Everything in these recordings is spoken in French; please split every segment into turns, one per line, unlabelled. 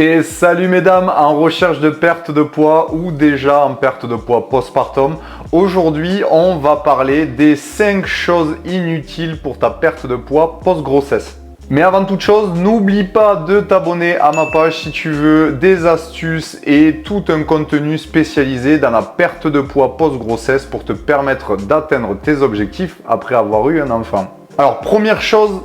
Et salut mesdames, en recherche de perte de poids ou déjà en perte de poids postpartum. Aujourd'hui, on va parler des 5 choses inutiles pour ta perte de poids post-grossesse. Mais avant toute chose, n'oublie pas de t'abonner à ma page si tu veux des astuces et tout un contenu spécialisé dans la perte de poids post-grossesse pour te permettre d'atteindre tes objectifs après avoir eu un enfant. Alors, première chose,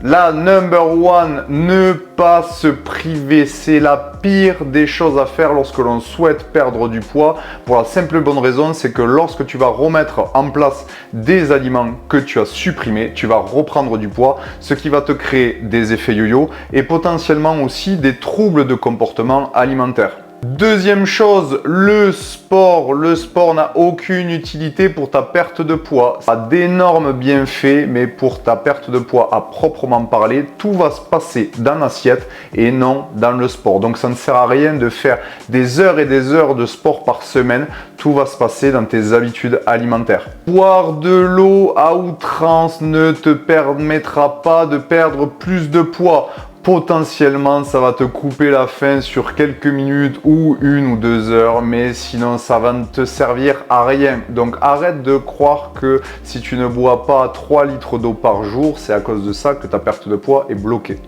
la number one, ne pas se priver. C'est la pire des choses à faire lorsque l'on souhaite perdre du poids. Pour la simple et bonne raison, c'est que lorsque tu vas remettre en place des aliments que tu as supprimés, tu vas reprendre du poids, ce qui va te créer des effets yo-yo et potentiellement aussi des troubles de comportement alimentaire. Deuxième chose, le sport. Le sport n'a aucune utilité pour ta perte de poids. Ça a d'énormes bienfaits, mais pour ta perte de poids à proprement parler, tout va se passer dans l'assiette et non dans le sport. Donc ça ne sert à rien de faire des heures et des heures de sport par semaine. Tout va se passer dans tes habitudes alimentaires. Boire de l'eau à outrance ne te permettra pas de perdre plus de poids. Potentiellement, ça va te couper la faim sur quelques minutes ou 1 ou 2 heures, mais sinon, ça va ne te servir à rien. Donc, arrête de croire que si tu ne bois pas 3 litres d'eau par jour, c'est à cause de ça que ta perte de poids est bloquée.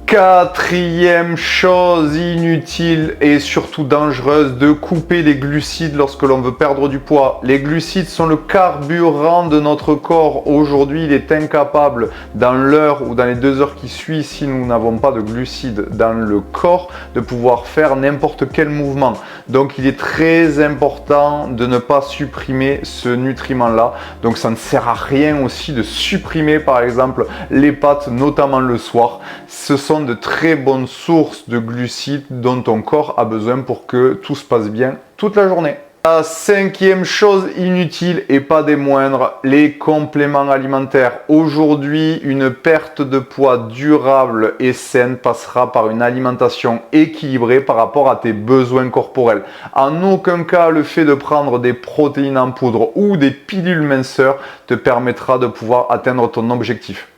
Quatrième chose inutile et surtout dangereuse, de couper les glucides lorsque l'on veut perdre du poids. Les glucides sont le carburant de notre corps. Aujourd'hui, il est incapable dans l'heure ou dans les 2 heures qui suivent, si nous n'avons pas de glucides dans le corps, de pouvoir faire n'importe quel mouvement. Donc, il est très important de ne pas supprimer ce nutriment-là. Donc, ça ne sert à rien aussi de supprimer, par exemple, les pâtes, notamment le soir. Ce sont de très bonnes sources de glucides dont ton corps a besoin pour que tout se passe bien toute la journée. La cinquième chose inutile et pas des moindres, les compléments alimentaires. Aujourd'hui, une perte de poids durable et saine passera par une alimentation équilibrée par rapport à tes besoins corporels. En aucun cas, le fait de prendre des protéines en poudre ou des pilules minceurs te permettra de pouvoir atteindre ton objectif.